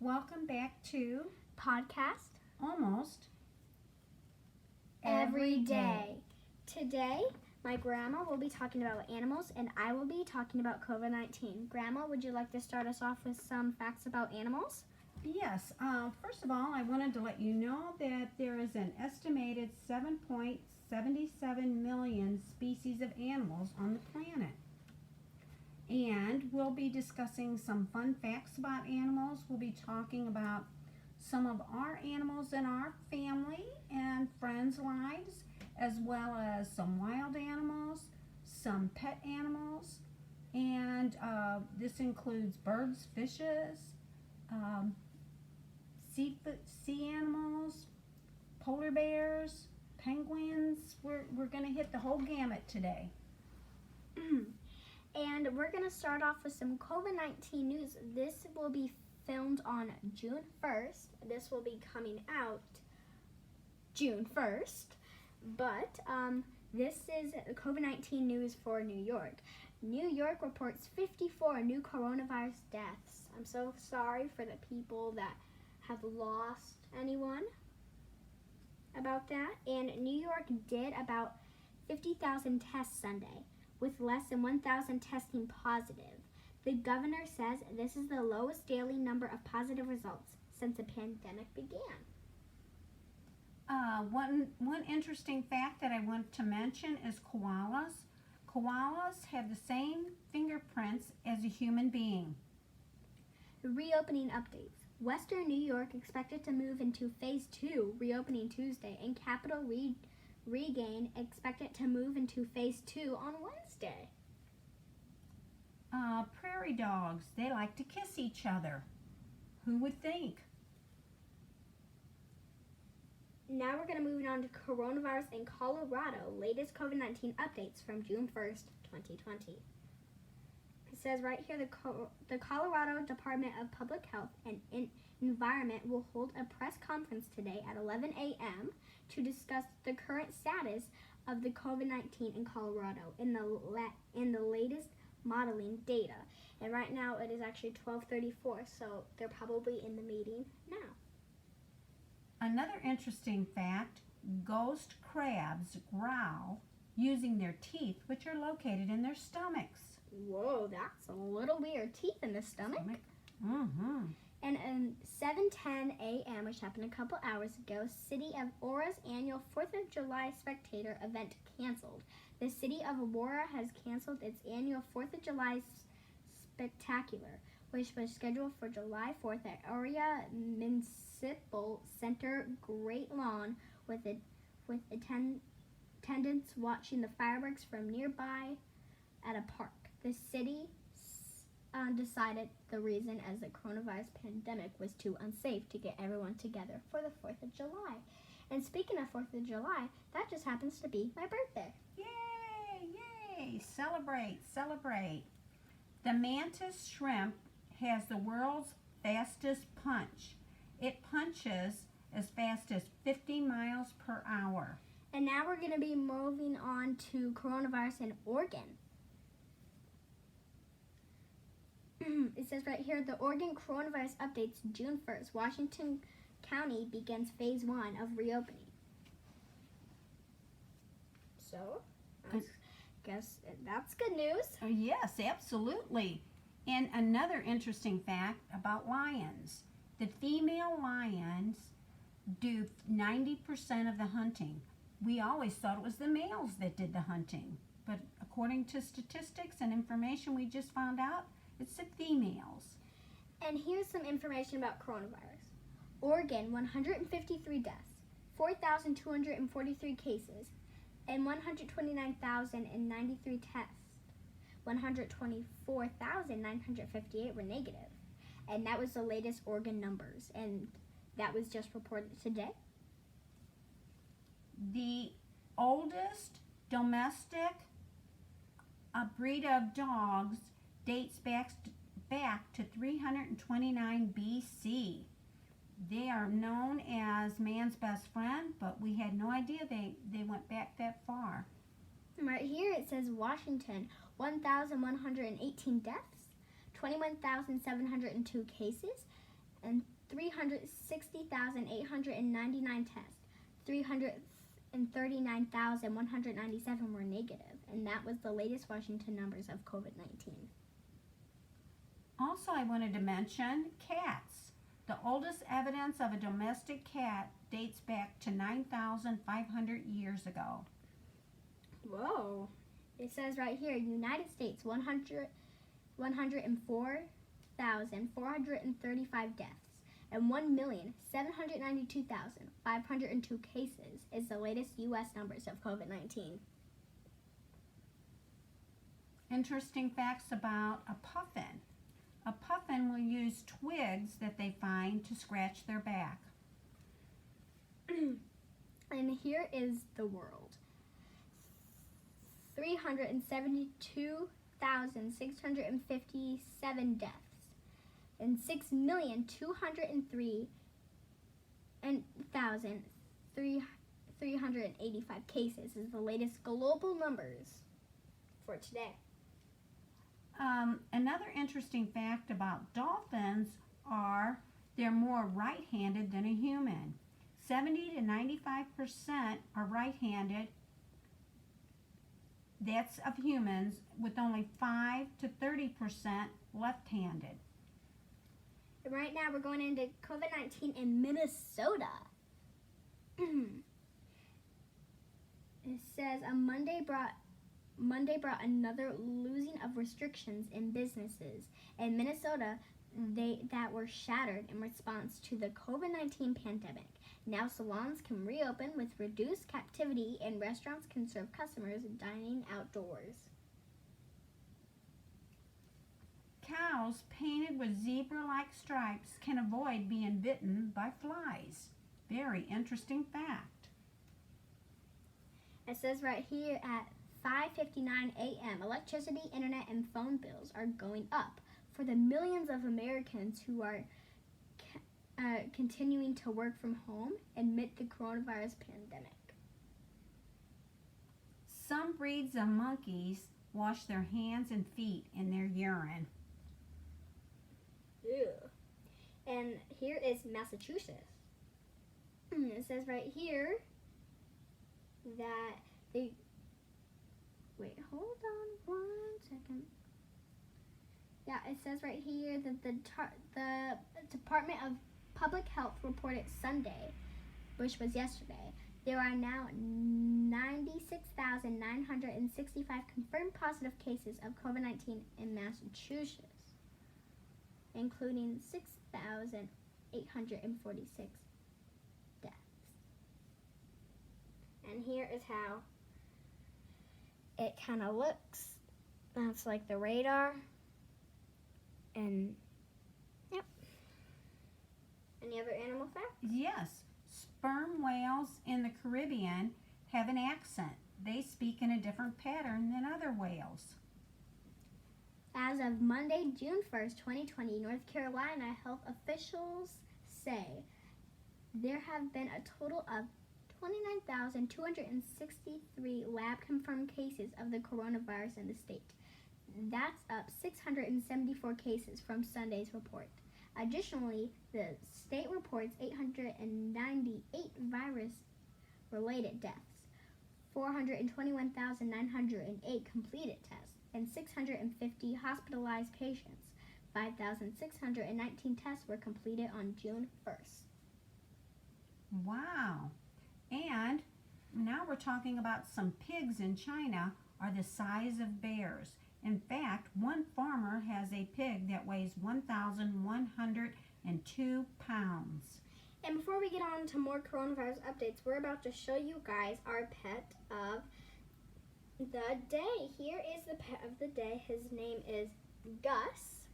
welcome back to podcast Almost every day. Today, my grandma will be talking about animals and I will be talking about COVID-19. Grandma, would you like to start us off with some facts about animals? Yes, first of all, I wanted to let you know that there is an estimated 7.77 million species of animals on the planet. And we'll be discussing some fun facts about animals. We'll be talking about some of our animals in our family and friends' lives, as well as some wild animals, some pet animals, and this includes birds, fishes, sea animals, polar bears, penguins. We're going to hit the whole gamut today. And we're going to start off with some COVID-19 news. This will be filmed on June 1st. This will be coming out June 1st. But this is COVID-19 news for New York. New York reports 54 new coronavirus deaths. I'm so sorry for the people that have lost anyone about that. And New York did about 50,000 tests Sunday, with less than 1,000 testing positive. The governor says this is the lowest daily number of positive results since the pandemic began. One interesting fact that I want to mention is koalas. Koalas have the same fingerprints as a human being. Reopening updates. Western New York expected to move into Phase 2, reopening Tuesday, and Capital Regain expected to move into Phase 2 on Wednesday. Prairie dogs, they like to kiss each other. Who would think? Now we're going to move on to coronavirus in Colorado. Latest COVID-19 updates from June 1st, 2020. It says right here, the Colorado Department of Public Health and Environment will hold a press conference today at 11 a.m. to discuss the current status of the COVID-19 in Colorado in the latest modeling data. And right now it is actually 12:34, so they're probably in the meeting now. Another interesting fact, ghost crabs growl using their teeth, which are located in their stomachs. Whoa, that's a little weird. Teeth in the stomach. Mm-hmm. And at 7:10 a.m., which happened a couple hours ago, City of Aura's annual 4th of July spectator event canceled. The City of Aurora has canceled its annual 4th of July spectacular, which was scheduled for July 4th at Aura Municipal Center Great Lawn, with attendants watching the fireworks from nearby at a park. The city decided the reason as the coronavirus pandemic was too unsafe to get everyone together for the 4th of July. And speaking of 4th of July, that just happens to be my birthday. Yay, yay, celebrate, celebrate. The mantis shrimp has the world's fastest punch. It punches as fast as 50 miles per hour. And now we're going to be moving on to coronavirus in Oregon. It says right here, the Oregon coronavirus updates June 1st. Washington County begins Phase 1 of reopening. So, I guess that's good news. Yes, absolutely. And another interesting fact about lions. The female lions do 90% of the hunting. We always thought it was the males that did the hunting. But according to statistics and information we just found out, it's the females. And here's some information about coronavirus. Oregon, 153 deaths, 4,243 cases, and 129,093 tests. 124,958 were negative. And that was the latest Oregon numbers. And that was just reported today. The oldest domestic breed of dogs dates back to 329 BC. They are known as man's best friend, but we had no idea they went back that far. Right here it says Washington, 1,118 deaths, 21,702 cases, and 20,899 tests. 339,197 were negative, and that was the latest Washington numbers of COVID-19. Also, I wanted to mention cats. The oldest evidence of a domestic cat dates back to 9,500 years ago. Whoa. It says right here, United States, 104,435 deaths and 1,792,502 cases is the latest U.S. numbers of COVID-19. Interesting facts about a puffin. A puffin will use twigs that they find to scratch their back. And here is the world. 372,657 deaths and 6,203,385 cases is the latest global numbers for today. Another interesting fact about dolphins are they're more right-handed than a human. 70 to 95% are right-handed. That's of humans, with only 5 to 30% left-handed. Right now we're going into COVID-19 in Minnesota. It says Monday brought another losing of restrictions in businesses in Minnesota that were shattered in response to the COVID-19 pandemic. Now salons can reopen with reduced capacity and restaurants can serve customers dining outdoors. Cows painted with zebra-like stripes can avoid being bitten by flies. Very interesting fact. It says right here at 5:59 a.m., electricity, internet, and phone bills are going up for the millions of Americans who are continuing to work from home amid the coronavirus pandemic. Some breeds of monkeys wash their hands and feet in their urine. Ew. And here is Massachusetts. It says right here that they... Wait, hold on 1 second. Yeah, it says right here that the Department of Public Health reported Sunday, which was yesterday, there are now 96,965 confirmed positive cases of COVID-19 in Massachusetts, including 6,846 deaths. And here is how it kind of looks. That's like the radar. And, yep. Any other animal facts? Yes, sperm whales in the Caribbean have an accent. They speak in a different pattern than other whales. As of Monday, June 1st, 2020, North Carolina health officials say there have been a total of 29,263 lab-confirmed cases of the coronavirus in the state. That's up 674 cases from Sunday's report. Additionally, the state reports 898 virus-related deaths, 421,908 completed tests, and 650 hospitalized patients. 5,619 tests were completed on June 1st. Wow. And now we're talking about some pigs in China are the size of bears. In fact, one farmer has a pig that weighs 1,102 pounds. And before we get on to more coronavirus updates, we're about to show you guys our pet of the day. Here is the pet of the day. His name is Gus.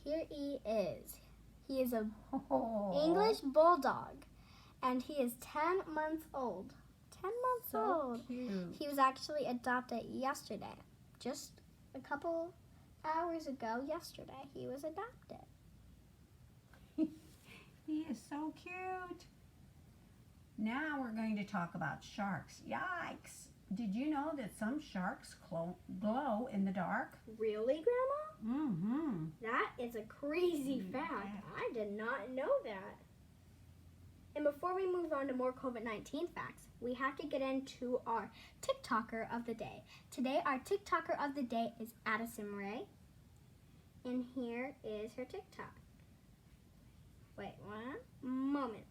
Here he is. He is a English bulldog, and he is 10 months old. 10 months old. Cute. He was actually adopted yesterday. Just a couple hours ago yesterday, he was adopted. He is so cute. Now we're going to talk about sharks. Yikes! Did you know that some sharks glow in the dark? Really, Grandma? Mm-hmm. That is a crazy fact. I did not know that. And before we move on to more COVID-19 facts, we have to get into our TikToker of the day. Today, our TikToker of the day is Addison Rae. And here is her TikTok. Wait 1 moment.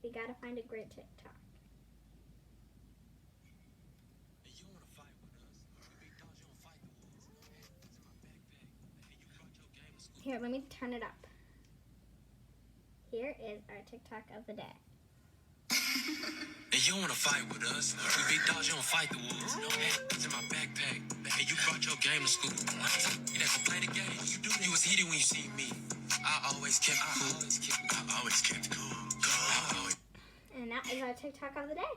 We gotta find a great TikTok. Here, let me turn it up. Here is our TikTok of the day. And you don't wanna fight with us. We big dogs, you don't fight the wolves. No hands in my backpack. And you brought your game to school. You never play the game. You was heated when you see me. I always kept cool. I always kept cool. And that is our TikTok of the day.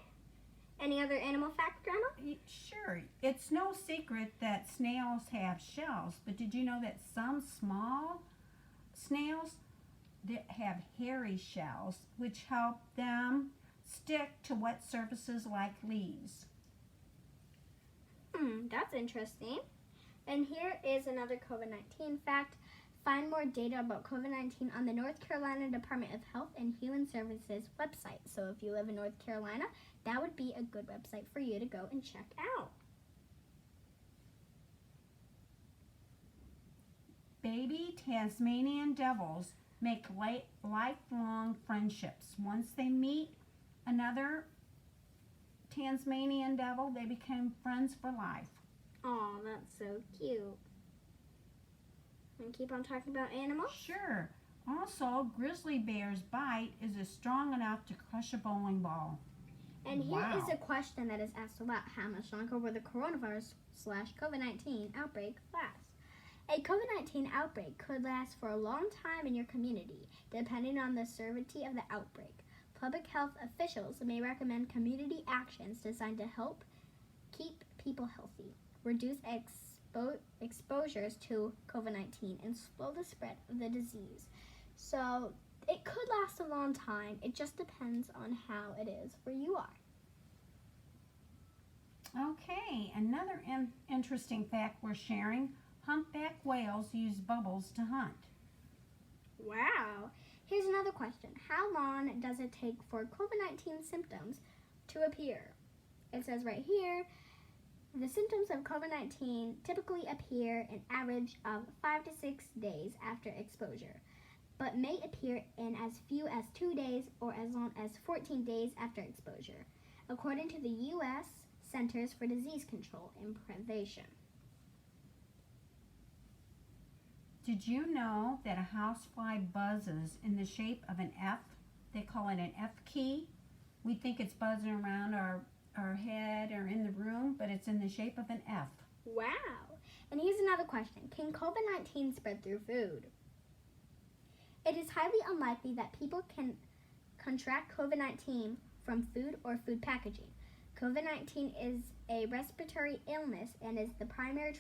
Any other animal fact, Grandma? Sure. It's no secret that snails have shells, but did you know that some small snails that have hairy shells, which help them stick to wet surfaces like leaves? That's interesting. And here is another COVID-19 fact. Find more data about COVID-19 on the North Carolina Department of Health and Human Services website. So if you live in North Carolina, that would be a good website for you to go and check out. Baby Tasmanian devils make lifelong friendships. Once they meet another Tasmanian devil, they become friends for life. Oh, that's so cute. And keep on talking about animals? Sure. Also, grizzly bear's bite is strong enough to crush a bowling ball. And here Wow. is a question that is asked a lot. How much longer will the coronavirus/COVID-19 outbreak last? A COVID-19 outbreak could last for a long time in your community, depending on the severity of the outbreak. Public health officials may recommend community actions designed to help keep people healthy, reduce exposures to COVID-19, and slow the spread of the disease. So it could last a long time. It just depends on how it is where you are. Okay, another interesting fact we're sharing. Humpback whales use bubbles to hunt. Wow. Here's another question. How long does it take for COVID-19 symptoms to appear? It says right here, the symptoms of COVID-19 typically appear an average of 5 to 6 days after exposure, but may appear in as few as 2 days or as long as 14 days after exposure, according to the U.S. Centers for Disease Control and Prevention. Did you know that a housefly buzzes in the shape of an F? They call it an F key. We think it's buzzing around our head or in the room, but it's in the shape of an F. Wow. And here's another question. Can COVID-19 spread through food? It is highly unlikely that people can contract COVID-19 from food or food packaging. COVID-19 is a respiratory illness and is the primary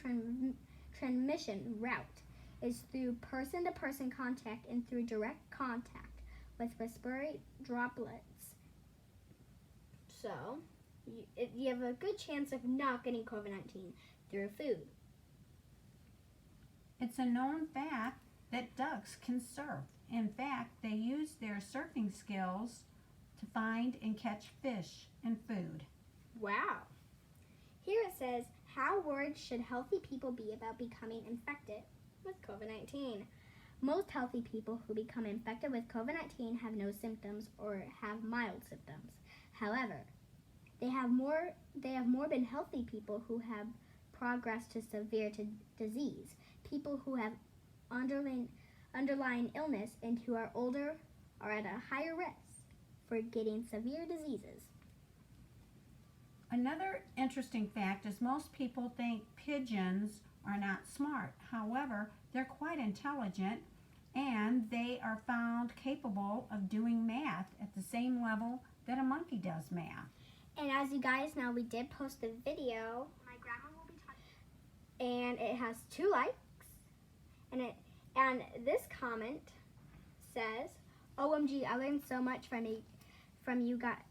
transmission route is through person-to-person contact and through direct contact with respiratory droplets. So, you have a good chance of not getting COVID-19 through food. It's a known fact that ducks can surf. In fact, they use their surfing skills to find and catch fish and food. Wow. Here it says, how worried should healthy people be about becoming infected with COVID-19? Most healthy people who become infected with COVID-19 have no symptoms or have mild symptoms. However, they have more been healthy people who have progressed to severe disease, people who have underlying illness and who are older are at a higher risk for getting severe diseases. Another interesting fact is most people think pigeons are not smart. However, they're quite intelligent and they are found capable of doing math at the same level that a monkey does math. And as you guys know, we did post a video. My grandma will be talking. And it has 2 likes. And this comment says, OMG, I learned so much from you guys.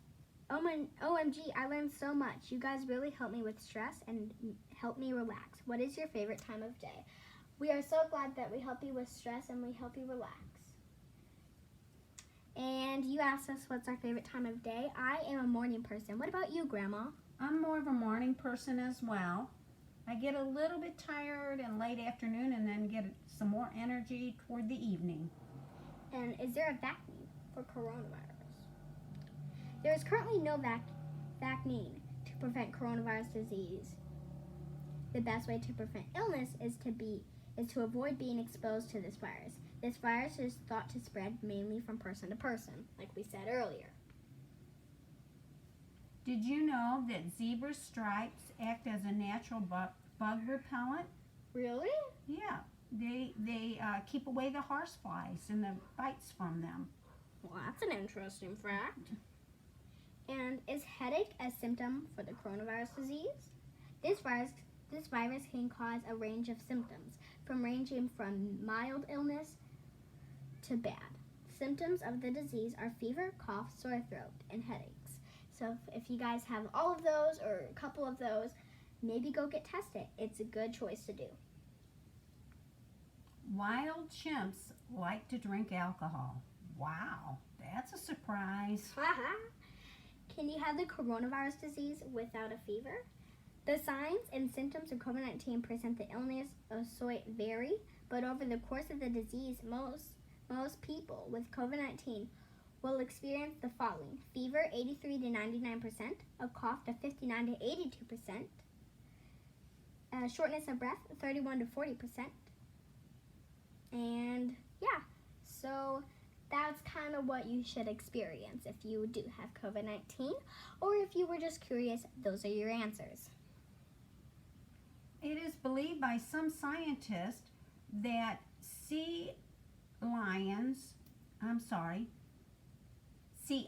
OMG, I learned so much. You guys really helped me with stress and helped me relax. What is your favorite time of day? We are so glad that we help you with stress and we help you relax. And you you asked us what's our favorite time of day. I am a morning person. What about you, Grandma? I'm more of a morning person as well. I get a little bit tired in late afternoon and then get some more energy toward the evening. And is there a vaccine for coronavirus? There is currently no vaccine to prevent coronavirus disease. The best way to prevent illness is to avoid being exposed to this virus. This virus is thought to spread mainly from person to person, like we said earlier. Did you know that zebra stripes act as a natural bug repellent? Really? Yeah, they keep away the horseflies and the bites from them. Well, that's an interesting fact. And is headache a symptom for the coronavirus disease? This virus can cause a range of symptoms, ranging from mild illness to bad. Symptoms of the disease are fever, cough, sore throat, and headaches. So if you guys have all of those or a couple of those, maybe go get tested. It's a good choice to do. Wild chimps like to drink alcohol. Wow, that's a surprise. Can you have the coronavirus disease without a fever? The signs and symptoms of COVID-19 present the illness vary, but over the course of the disease, most people with COVID-19 will experience the following: fever 83 to 99%, a cough to 59 to 82%, shortness of breath 31 to 40%, and yeah, so that's kind of what you should experience if you do have COVID-19, or if you were just curious, those are your answers. It is believed by some scientists that sea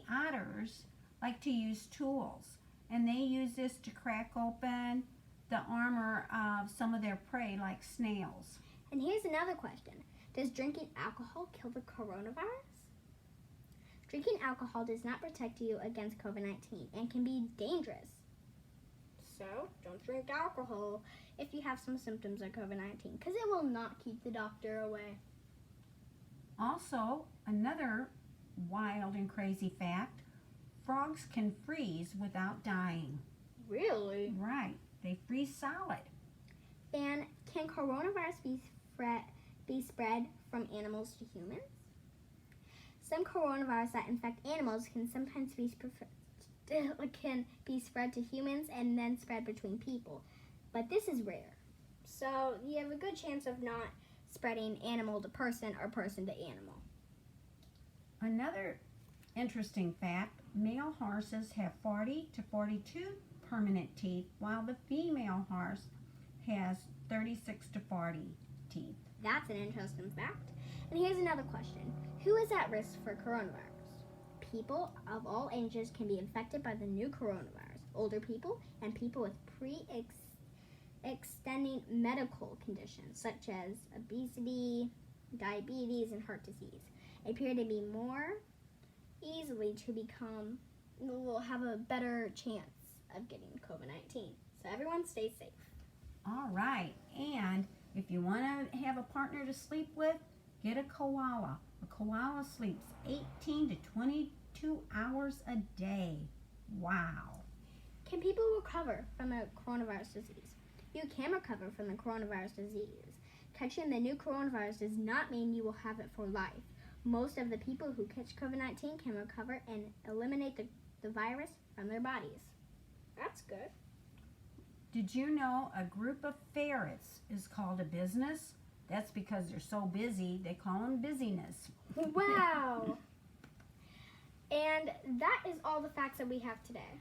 otters like to use tools, and they use this to crack open the armor of some of their prey, like snails. And here's another question. Does drinking alcohol kill the coronavirus? Drinking alcohol does not protect you against COVID-19 and can be dangerous. So, don't drink alcohol if you have some symptoms of COVID-19, because it will not keep the doctor away. Also, another wild and crazy fact, frogs can freeze without dying. Really? Right, they freeze solid. And can coronavirus be spread from animals to humans? Some coronavirus that infect animals can sometimes be spread to humans and then spread between people, but this is rare. So you have a good chance of not spreading animal to person or person to animal. Another interesting fact, male horses have 40 to 42 permanent teeth, while the female horse has 36 to 40 teeth. That's an interesting fact. And here's another question. Who is at risk for coronavirus? People of all ages can be infected by the new coronavirus. Older people and people with pre-existing medical conditions such as obesity, diabetes, and heart disease appear to be more easily will have a better chance of getting COVID-19. So everyone stay safe. All right, and if you want to have a partner to sleep with, get a koala. A koala sleeps 18 to 22 hours a day. Wow. Can people recover from a coronavirus disease? You can recover from the coronavirus disease. Catching the new coronavirus does not mean you will have it for life. Most of the people who catch COVID-19 can recover and eliminate the virus from their bodies. That's good. Did you know a group of ferrets is called a business? That's because they're so busy, they call them busyness. Wow. And that is all the facts that we have today.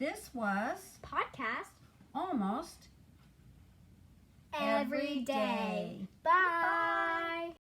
This was Podcast Almost Every Day. Bye.